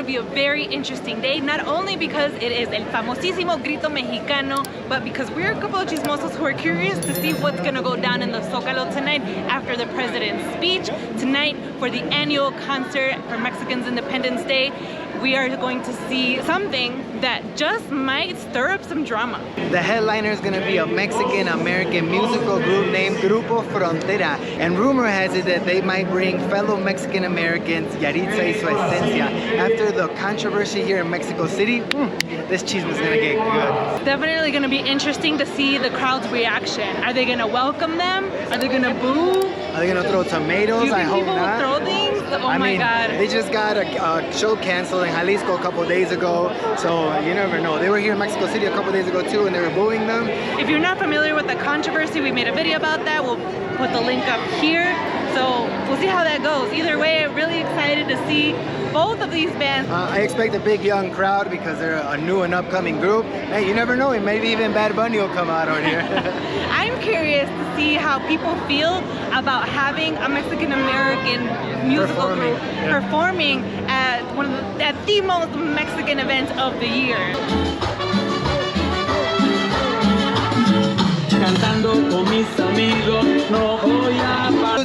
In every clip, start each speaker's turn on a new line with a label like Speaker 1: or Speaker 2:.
Speaker 1: be a very interesting day, not only because it is el famosísimo Grito Mexicano, but because we're a couple of chismosos who are curious to see what's gonna go down in the Zócalo tonight after the president's speech. Tonight, for the annual concert for Mexicans Independence Day, we are going to see something that just might stir up some drama.
Speaker 2: The headliner is going to be a Mexican-American musical group named Grupo Frontera. And rumor has it that they might bring fellow Mexican-Americans, Yaritza y su Esencia. After the controversy here in Mexico City, this chisme is going to get good.
Speaker 1: Definitely going to be interesting to see the crowd's reaction. Are they going to welcome them? Are they going to boo?
Speaker 2: Are they going to throw tomatoes?
Speaker 1: Do you
Speaker 2: I
Speaker 1: think
Speaker 2: hope
Speaker 1: people
Speaker 2: not.
Speaker 1: will throw things? Oh
Speaker 2: I
Speaker 1: my
Speaker 2: mean,
Speaker 1: God.
Speaker 2: They just got a show canceled in Jalisco a couple days ago, so you never know. They were here in Mexico City a couple days ago too, and they were booing them.
Speaker 1: If you're not familiar with the controversy, we made a video about that. We'll put the link up here. So we'll see how that goes. Either way, I'm really excited to see both of these bands.
Speaker 2: I expect a big young crowd because they're a new and upcoming group. Hey, you never know, maybe even Bad Bunny will come out on here.
Speaker 1: I'm curious to see how people feel about having a Mexican-American musical group performing at at the most Mexican event of the year.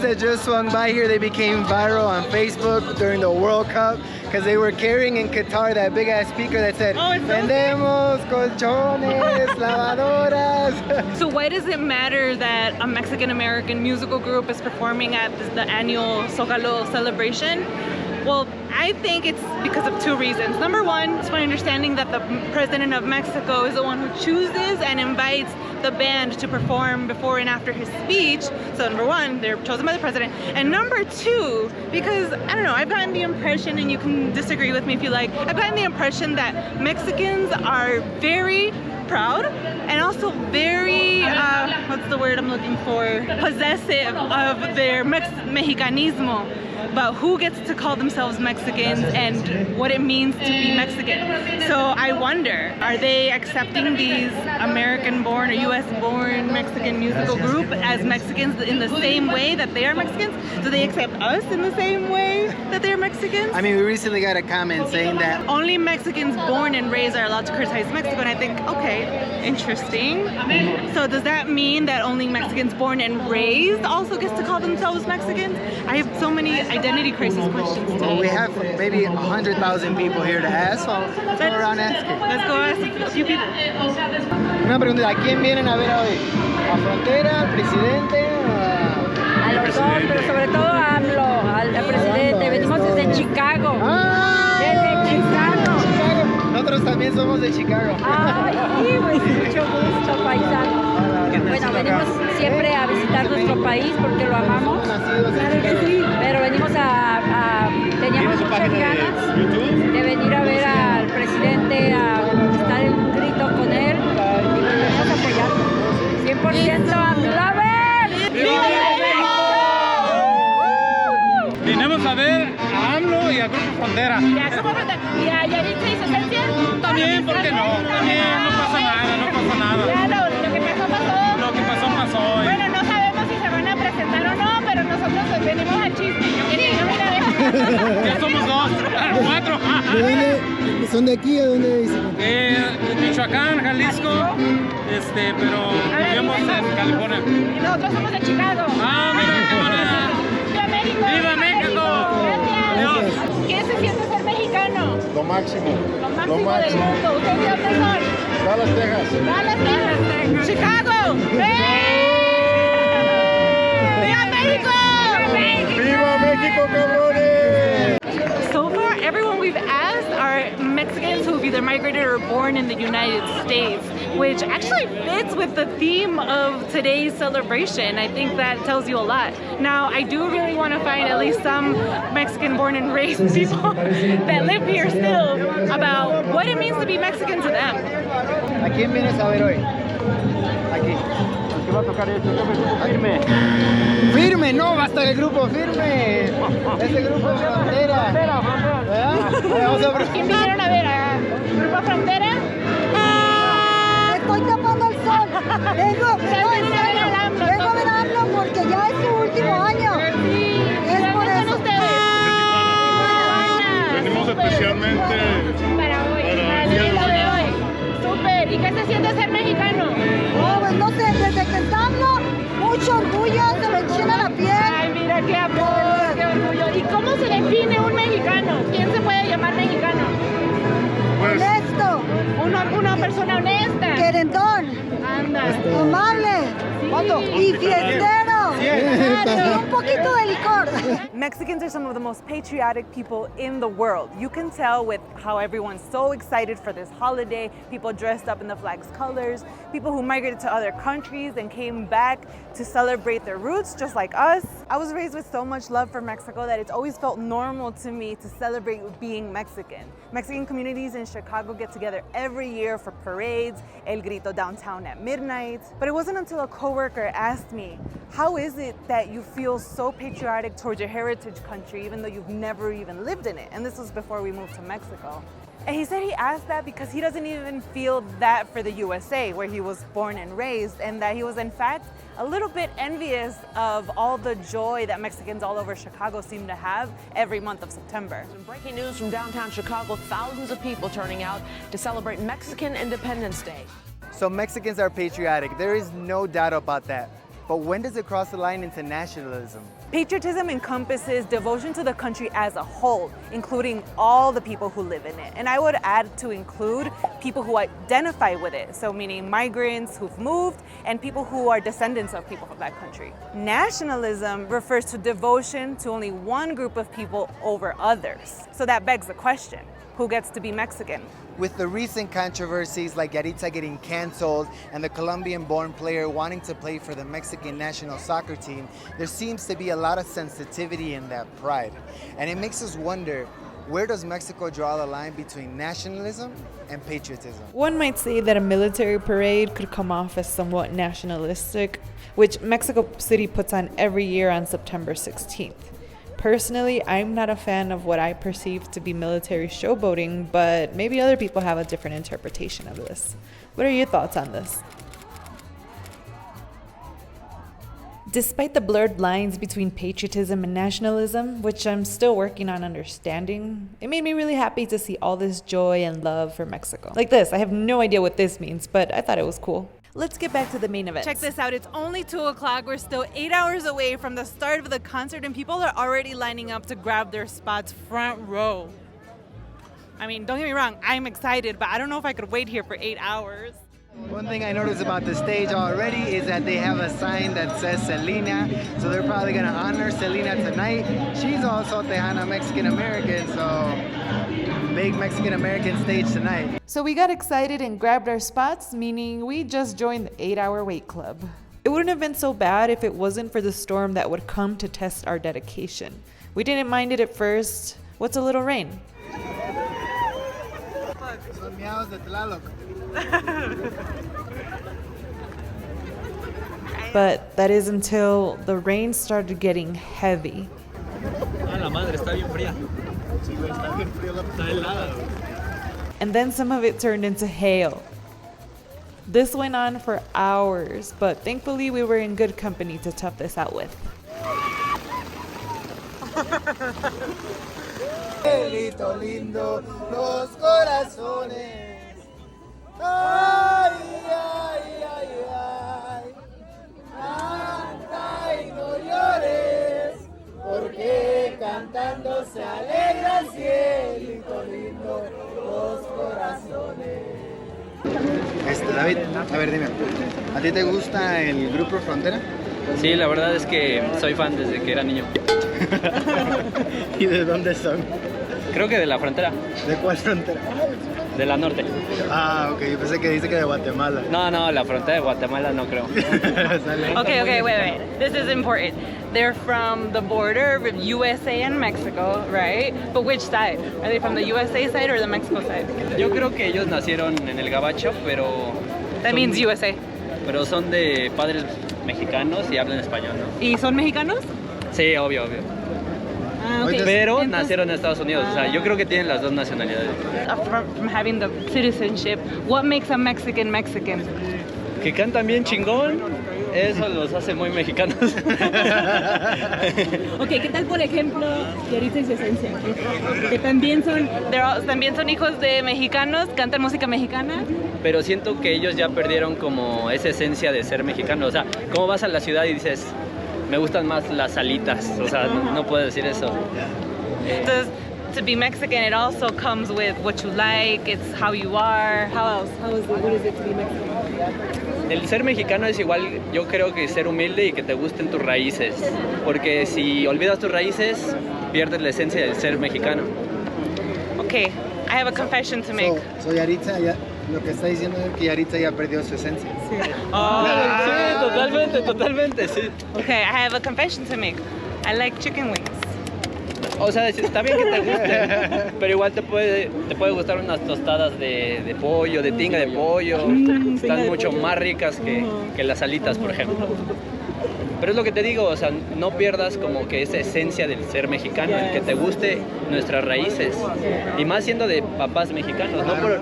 Speaker 2: That just swung by here, they became viral on Facebook during the World Cup because they were carrying in Qatar that big ass speaker that said "Vendemos colchones, lavadoras."
Speaker 1: So why does it matter that a Mexican-American musical group is performing at the annual Zócalo celebration? Well, I think it's because of two reasons. Number one, it's my understanding that the president of Mexico is the one who chooses and invites the band to perform before and after his speech. So number one, they're chosen by the president. And number two, because, I don't know, I've gotten the impression, and you can disagree with me if you like, I've gotten the impression that Mexicans are very proud and also very, what's the word I'm looking for? Possessive of their Mexicanismo, about who gets to call themselves Mexicans and what it means to be Mexican. So I wonder, are they accepting these American-born or US-born Mexican musical group as Mexicans in the same way that they are Mexicans? Do they accept us in the same way that they're Mexicans?
Speaker 2: I mean, we recently got a comment saying that
Speaker 1: only Mexicans born and raised are allowed to criticize Mexico, and I think, okay, interesting. So does that mean that only Mexicans born and raised also gets to call themselves Mexicans? I have so many identity crisis questions today.
Speaker 2: well, we have maybe 100,000 people here to ask, so let's go around asking.
Speaker 1: Let's go ask a few people.
Speaker 2: Una pregunta, ¿a quién vienen a ver hoy? ¿A Frontera, al presidente?
Speaker 3: A los dos, pero sobre todo a AMLO, al presidente. Venimos desde Chicago. Desde Chicago.
Speaker 2: Nosotros también somos de Chicago.
Speaker 3: Ay, sí, pues mucho gusto, paisano. Bueno, venimos siempre a visitar nuestro país porque lo amamos. Claro que sí. Pero venimos teníamos muchas ganas de venir a ver al presidente, a estar en un grito con él y venimos a apoyarlo. 100% AMLOver. ¡Viva
Speaker 4: México! Vinimos a ver a AMLO y a Grupo Frontera.
Speaker 1: ¿Y a Yaritza y su Esencia?
Speaker 4: También, ¿por qué no? También, no pasa nada, no pasa nada.
Speaker 1: Claro, lo que pasó, pasó.
Speaker 4: Lo que pasó, pasó.
Speaker 1: Bueno, no sabemos si se van a presentar o no, pero nosotros venimos al chisme. Yo quería ir a ver.
Speaker 4: Ya somos dos, cuatro.
Speaker 2: ¿De dónde? ¿Son de aquí o dónde dicen?
Speaker 4: Michoacán, Jalisco, pero vivimos en California.
Speaker 1: Y nosotros somos de Chicago.
Speaker 4: Ah, mira, qué buena.
Speaker 1: ¡Viva México!
Speaker 4: ¡Viva México!
Speaker 1: Gracias. ¿Qué se siente ser mexicano?
Speaker 5: Lo máximo.
Speaker 1: Lo máximo del mundo. ¿Ustedes de dónde son?
Speaker 5: Dallas, Texas.
Speaker 1: Dallas, Texas. Chicago. ¡Viva México!
Speaker 5: ¡Viva México, cabrones!
Speaker 1: So far, everyone we've asked are Mexicans who have either migrated or born in the United States, which actually fits with the theme of today's celebration. I think that tells you a lot. Now, I do really want to find at least some Mexican born and raised people that live here still about what it means to be Mexican to them.
Speaker 2: ¿A quién vienes a ver hoy? Aquí.
Speaker 5: ¿Qué va a tocar esto? Firme.
Speaker 2: Firme, no, va a estar el grupo Firme. Ese grupo Frontera. ¿Verdad? Vamos a
Speaker 1: ¿Quién vinieron a ver? ¿A Grupo Frontera?
Speaker 6: Estoy tapando el sol. Vengo a ver a AMLO porque ya es su último año.
Speaker 1: Sí.
Speaker 6: Es por eso.
Speaker 1: ustedes?
Speaker 5: Venimos especialmente
Speaker 6: amable y fiestero. Y un poquito de licor.
Speaker 1: Mexicans are some of the most patriotic people in the world. You can tell with how everyone's so excited for this holiday, people dressed up in the flag's colors, people who migrated to other countries and came back to celebrate their roots just like us. I was raised with so much love for Mexico that it's always felt normal to me to celebrate being Mexican. Mexican communities in Chicago get together every year for parades, El Grito downtown at midnight. But it wasn't until a coworker asked me, how is it that you feel so patriotic towards your heritage country even though you've never even lived in it? And this was before we moved to Mexico. And he said he asked that because he doesn't even feel that for the USA, where he was born and raised, and that he was in fact a little bit envious of all the joy that Mexicans all over Chicago seem to have every month of September.
Speaker 7: Breaking news from downtown Chicago, thousands of people turning out to celebrate Mexican Independence Day.
Speaker 2: So Mexicans are patriotic, there is no doubt about that. But when does it cross the line into nationalism?
Speaker 1: Patriotism encompasses devotion to the country as a whole, including all the people who live in it. And I would add to include people who identify with it, so meaning migrants who've moved and people who are descendants of people from that country. Nationalism refers to devotion to only one group of people over others. So that begs the question, who gets to be Mexican?
Speaker 2: With the recent controversies like Yaritza getting canceled and the Colombian-born player wanting to play for the Mexican national soccer team, there seems to be a lot of sensitivity in that pride. And it makes us wonder, where does Mexico draw the line between nationalism and patriotism?
Speaker 8: One might say that a military parade could come off as somewhat nationalistic, which Mexico City puts on every year on September 16th. Personally, I'm not a fan of what I perceive to be military showboating, but maybe other people have a different interpretation of this. What are your thoughts on this? Despite the blurred lines between patriotism and nationalism, which I'm still working on understanding, it made me really happy to see all this joy and love for Mexico. Like this, I have no idea what this means, but I thought it was cool. Let's get back to the main event.
Speaker 1: Check this out, it's only 2 o'clock. We're still 8 hours away from the start of the concert and people are already lining up to grab their spots front row. I mean, don't get me wrong, I'm excited, but I don't know if I could wait here for 8 hours.
Speaker 2: One thing I noticed about the stage already is that they have a sign that says Selena, so they're probably gonna honor Selena tonight. She's also Tejana Mexican-American, so big Mexican-American stage tonight.
Speaker 8: So we got excited and grabbed our spots, meaning we just joined the 8-hour wait club. It wouldn't have been so bad if it wasn't for the storm that would come to test our dedication. We didn't mind it at first. What's a little rain?
Speaker 2: Son meados de Tlaloc.
Speaker 8: But that is until the rain started getting heavy. And then some of it turned into hail. This went on for hours, but thankfully we were in good company to tough this out with.
Speaker 2: Cielito lindo, los corazones. Ay, ay, ay, ay. Canta y no llores, porque cantando se alegra el cielito lindo, los corazones. David, a ver, dime, ¿a ti te gusta el grupo Frontera?
Speaker 9: Sí, la verdad es que soy fan desde que era niño.
Speaker 2: ¿Y de dónde son?
Speaker 9: Creo que de la frontera,
Speaker 2: ¿De cuál frontera?
Speaker 9: de la norte.
Speaker 2: Ah, ok, yo pensé que dice que de Guatemala.
Speaker 9: No, la frontera de Guatemala no creo.
Speaker 1: Okay, wait. This is important. They're from the border of USA and Mexico, right? But which side? Are they from the USA side or the Mexico side?
Speaker 9: Yo creo que ellos nacieron en el Gabacho, pero...
Speaker 1: That means USA.
Speaker 9: Pero son de padres mexicanos y hablan español, ¿no?
Speaker 1: ¿Y son mexicanos?
Speaker 9: Sí, obvio.
Speaker 1: Ah, okay.
Speaker 9: Pero
Speaker 1: Entonces,
Speaker 9: nacieron en Estados Unidos, o sea, yo creo que tienen las dos nacionalidades.
Speaker 1: from having the citizenship, what makes a Mexican Mexican?
Speaker 9: Que cantan bien chingón, eso los hace muy mexicanos.
Speaker 10: Ok, ¿qué tal por ejemplo Yaritza y su esencia? Que también son
Speaker 1: hijos de mexicanos, cantan música mexicana.
Speaker 9: Pero siento que ellos ya perdieron como esa esencia de ser mexicanos, o sea, cómo vas a la ciudad y dices, me gustan más las alitas, o sea, no puedo decir eso.
Speaker 1: Entonces, to be Mexican, it also comes with what you like, it's how you are. How else?
Speaker 10: what is it to be Mexican?
Speaker 9: el ser mexicano es igual, yo creo que ser humilde y que te gusten tus raíces, porque si olvidas tus raíces, pierdes la esencia del ser mexicano.
Speaker 1: Okay, I have a confession to make.
Speaker 2: So Yaritza, lo que está diciendo es que Yaritza ya perdió su esencia.
Speaker 1: Oh.
Speaker 9: Sí, totalmente, sí.
Speaker 1: Okay, I have a confession to make. I like chicken wings.
Speaker 9: O sea, está bien que te guste, pero igual te puede gustar unas tostadas de pollo, de tinga de pollo. Están mucho más ricas que las alitas, por ejemplo. Pero es lo que te digo, o sea, no pierdas como que esa esencia del ser mexicano, el que te guste nuestras raíces. Y más siendo de papás mexicanos, ¿no? Pero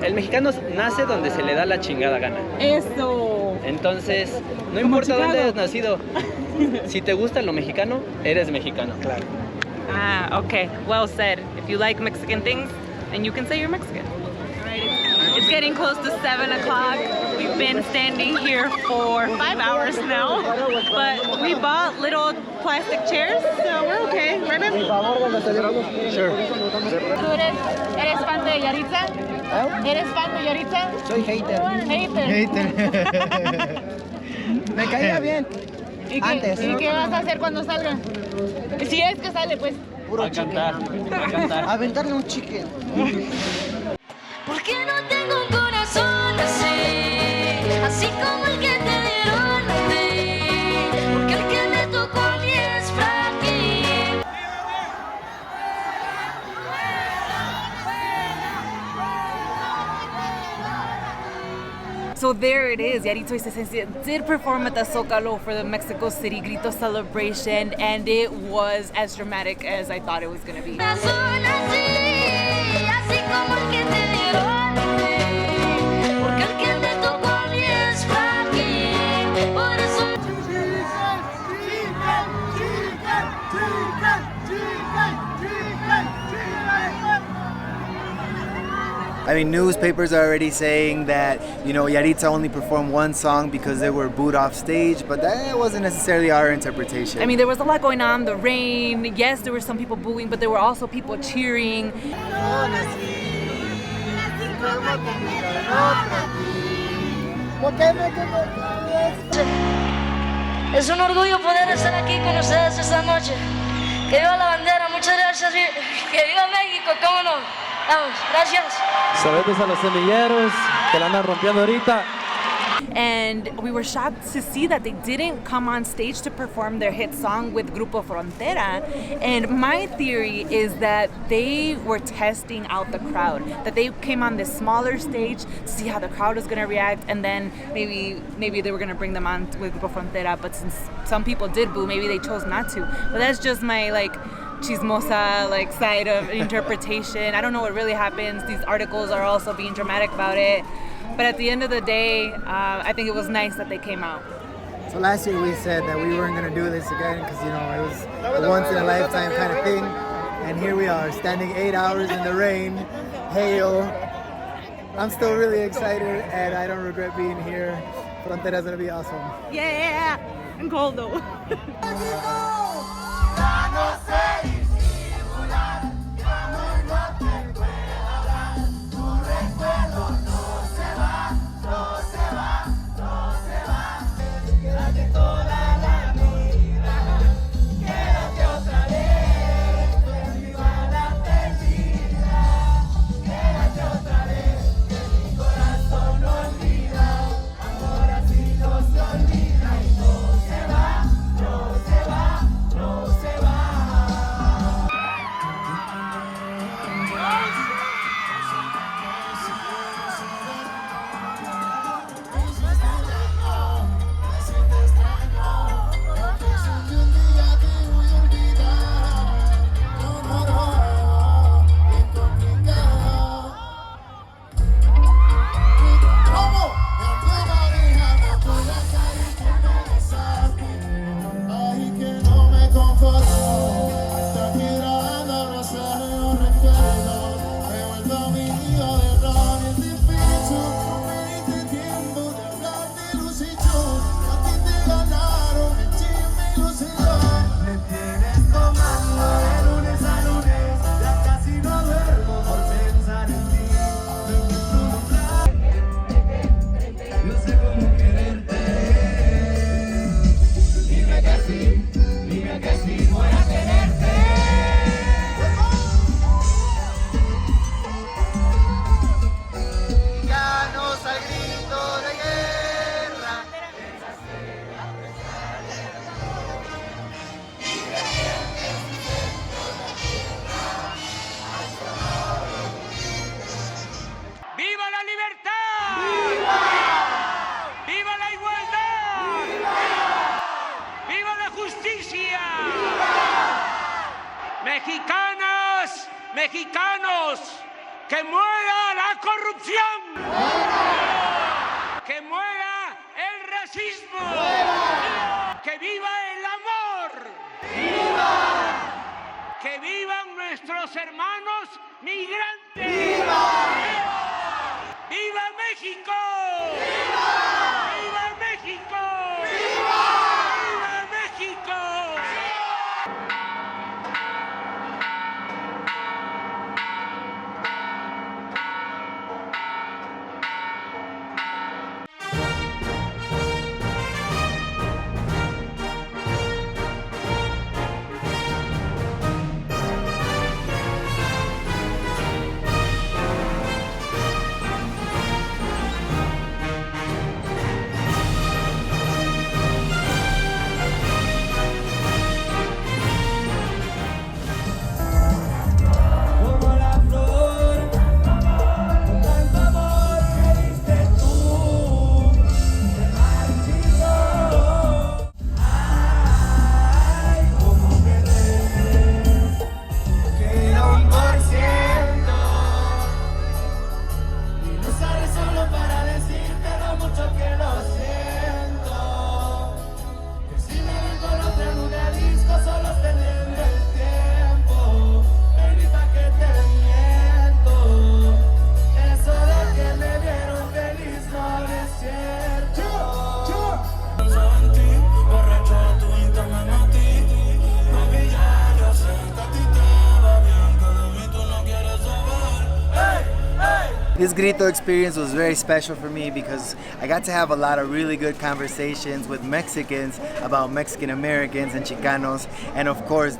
Speaker 9: el mexicano nace donde se le da la chingada gana.
Speaker 10: Eso.
Speaker 9: Entonces, no importa dónde hayas nacido, si te gusta lo mexicano, eres mexicano.
Speaker 2: Claro.
Speaker 1: Ah, okay. Well said. If you like Mexican things, then you can say you're Mexican. It's getting close to 7 o'clock. We've been standing here for 5 hours now, but we bought little plastic chairs, so we're okay. Right, babe?
Speaker 2: Sure.
Speaker 1: ¿Tú eres fan de Yaritza? ¿Eres fan de Yaritza?
Speaker 2: Soy hater.
Speaker 1: Hater.
Speaker 2: Me caía bien.
Speaker 1: ¿Y
Speaker 2: Antes.
Speaker 1: ¿Y qué vas a hacer cuando salga? Si es que sale, pues.
Speaker 2: Puro
Speaker 9: A cantar.
Speaker 2: Aventarle un chicken.
Speaker 11: Porque no tengo un corazón así como el que te dieron a ti, porque el que me tocó a mí es frágil.
Speaker 8: So there it is. Yaritza y su Esencia did perform at the Zócalo for the Mexico City Grito celebration, and it was as dramatic as I thought it was going to be.
Speaker 11: Así como el que te dieron a ti, porque el que me tocó a mí es frágil. Por eso
Speaker 2: I mean, newspapers are already saying that, you know, Yaritza only performed one song because they were booed off stage, but that wasn't necessarily our interpretation.
Speaker 8: I mean, there was a lot going on, the rain. Yes, there were some people booing, but there were also people cheering.
Speaker 11: es un orgullo poder estar aquí con ustedes esta noche. Que viva la bandera, muchas gracias. Que viva México, cómo no. Vamos, gracias.
Speaker 12: Saludos a los semilleros que la andan rompiendo ahorita.
Speaker 8: And we were shocked to see that they didn't come on stage to perform their hit song with Grupo Frontera. And my theory is that they were testing out the crowd, that they came on this smaller stage to see how the crowd was going to react, and then maybe they were going to bring them on with Grupo Frontera. But since some people did boo, maybe they chose not to. But that's just my chismosa side of interpretation. I don't know what really happens. These articles are also being dramatic about it. But at the end of the day, I think it was nice that they came out.
Speaker 2: So last year we said that we weren't going to do this again because, you know, it was a once-in-a-lifetime kind of thing. And here we are, standing 8 hours in the rain, hail. I'm still really excited and I don't regret being here. Frontera's going to be awesome.
Speaker 1: Yeah, I'm cold though.
Speaker 13: Mexicanas, mexicanos, que muera la corrupción. Que muera el racismo. Que viva el amor. Que vivan nuestros hermanos migrantes. ¡Viva México! ¡Viva México! ¡Viva México!
Speaker 2: This Grito experience was very special for me because I got to have a lot of really good conversations with Mexicans about Mexican Americans and Chicanos, and of course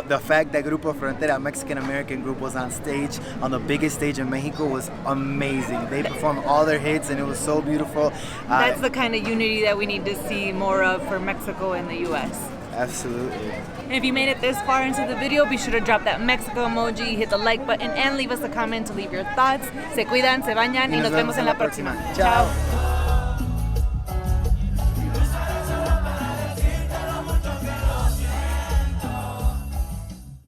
Speaker 2: the fact that Grupo Frontera, Mexican American group, was on stage, on the biggest stage in Mexico, was amazing. They performed all their hits and it was so beautiful.
Speaker 1: That's the kind of unity that we need to see more of for Mexico and the US.
Speaker 2: Absolutely.
Speaker 1: And if you made it this far into the video, be sure to drop that Mexico emoji, hit the like button, and leave us a comment to leave your thoughts. Se cuidan, se bañan y nos vemos en la próxima.
Speaker 2: Chao.